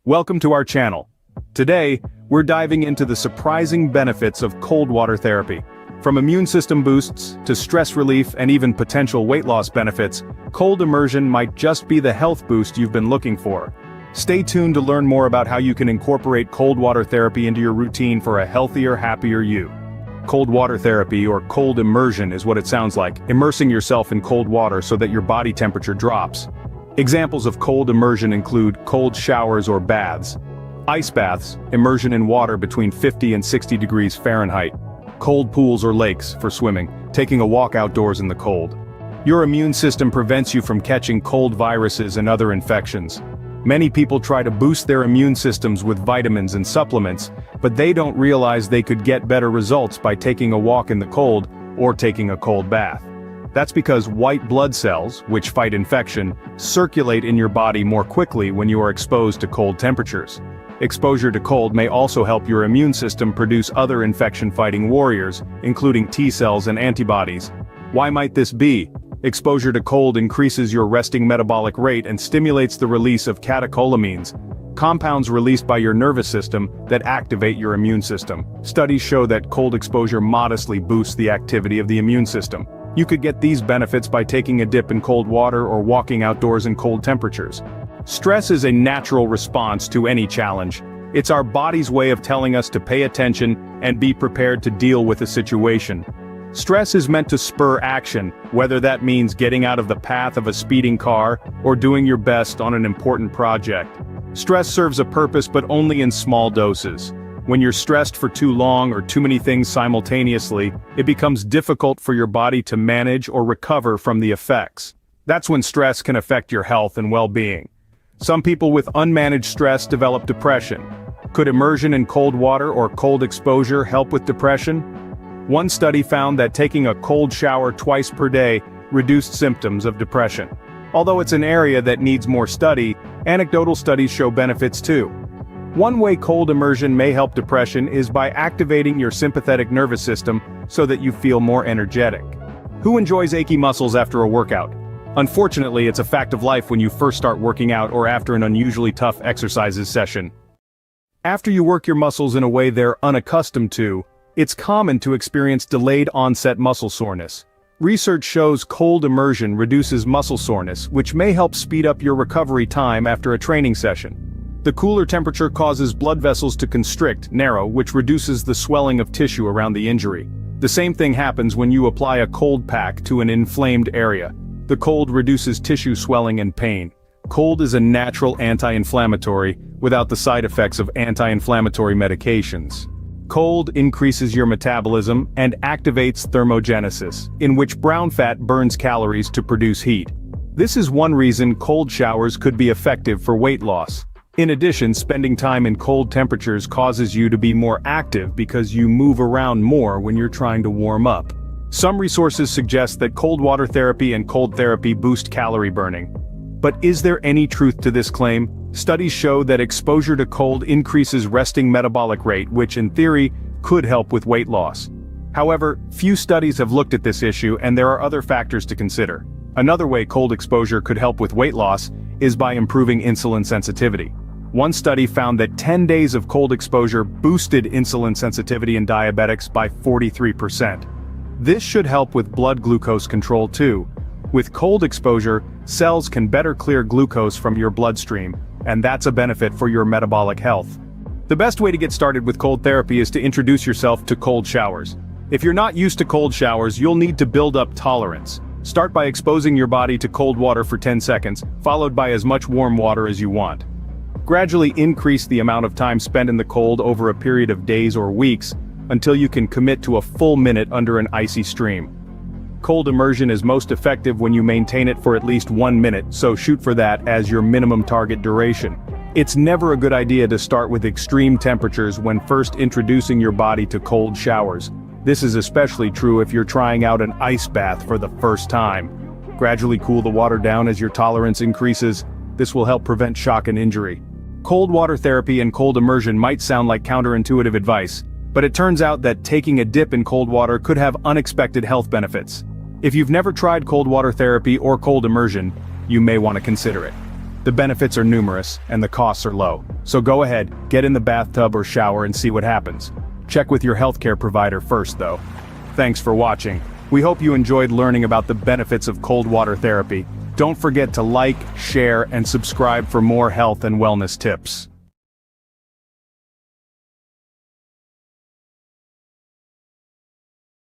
Welcome to our channel. Today, we're diving into the surprising benefits of cold water therapy. From immune system boosts to stress relief and even potential weight loss benefits, cold immersion might just be the health boost you've been looking for. Stay tuned to learn more about how you can incorporate cold water therapy into your routine for a healthier, happier you. Cold water therapy, or cold immersion, is what it sounds like, immersing yourself in cold water so that your body temperature drops. Examples of cold immersion include cold showers or baths, ice baths, immersion in water between 50 and 60 degrees Fahrenheit, cold pools or lakes for swimming, taking a walk outdoors in the cold. Your immune system prevents you from catching cold viruses and other infections. Many people try to boost their immune systems with vitamins and supplements, but they don't realize they could get better results by taking a walk in the cold or taking a cold bath. That's because white blood cells, which fight infection, circulate in your body more quickly when you are exposed to cold temperatures. Exposure to cold may also help your immune system produce other infection-fighting warriors, including T cells and antibodies. Why might this be? Exposure to cold increases your resting metabolic rate and stimulates the release of catecholamines, compounds released by your nervous system that activate your immune system. Studies show that cold exposure modestly boosts the activity of the immune system. You could get these benefits by taking a dip in cold water or walking outdoors in cold temperatures. Stress is a natural response to any challenge. It's our body's way of telling us to pay attention and be prepared to deal with a situation. Stress is meant to spur action, whether that means getting out of the path of a speeding car or doing your best on an important project. Stress serves a purpose, but only in small doses. When you're stressed for too long or too many things simultaneously, it becomes difficult for your body to manage or recover from the effects. That's when stress can affect your health and well-being. Some people with unmanaged stress develop depression. Could immersion in cold water or cold exposure help with depression? One study found that taking a cold shower twice per day reduced symptoms of depression. Although it's an area that needs more study, anecdotal studies show benefits too. One way cold immersion may help depression is by activating your sympathetic nervous system so that you feel more energetic. Who enjoys achy muscles after a workout? Unfortunately, it's a fact of life when you first start working out or after an unusually tough exercises session. After you work your muscles in a way they're unaccustomed to, it's common to experience delayed onset muscle soreness. Research shows cold immersion reduces muscle soreness, which may help speed up your recovery time after a training session. The cooler temperature causes blood vessels to constrict, narrow, which reduces the swelling of tissue around the injury. The same thing happens when you apply a cold pack to an inflamed area. The cold reduces tissue swelling and pain. Cold is a natural anti-inflammatory, without the side effects of anti-inflammatory medications. Cold increases your metabolism and activates thermogenesis, in which brown fat burns calories to produce heat. This is one reason cold showers could be effective for weight loss. In addition, spending time in cold temperatures causes you to be more active because you move around more when you're trying to warm up. Some resources suggest that cold water therapy and cold therapy boost calorie burning. But is there any truth to this claim? Studies show that exposure to cold increases resting metabolic rate, which in theory could help with weight loss. However, few studies have looked at this issue, and there are other factors to consider. Another way cold exposure could help with weight loss is by improving insulin sensitivity. One study found that 10 days of cold exposure boosted insulin sensitivity in diabetics by 43%. This should help with blood glucose control too. With cold exposure, cells can better clear glucose from your bloodstream, and that's a benefit for your metabolic health. The best way to get started with cold therapy is to introduce yourself to cold showers. If you're not used to cold showers, you'll need to build up tolerance. Start by exposing your body to cold water for 10 seconds, followed by as much warm water as you want. Gradually increase the amount of time spent in the cold over a period of days or weeks, until you can commit to a full minute under an icy stream. Cold immersion is most effective when you maintain it for at least 1 minute, so shoot for that as your minimum target duration. It's never a good idea to start with extreme temperatures when first introducing your body to cold showers. This is especially true if you're trying out an ice bath for the first time. Gradually cool the water down as your tolerance increases. This will help prevent shock and injury. Cold water therapy and cold immersion might sound like counterintuitive advice, but it turns out that taking a dip in cold water could have unexpected health benefits. If you've never tried cold water therapy or cold immersion, you may want to consider it. The benefits are numerous, and the costs are low. So go ahead, get in the bathtub or shower and see what happens. Check with your healthcare provider first though. Thanks for watching. We hope you enjoyed learning about the benefits of cold water therapy. Don't forget to like, share, and subscribe for more health and wellness tips.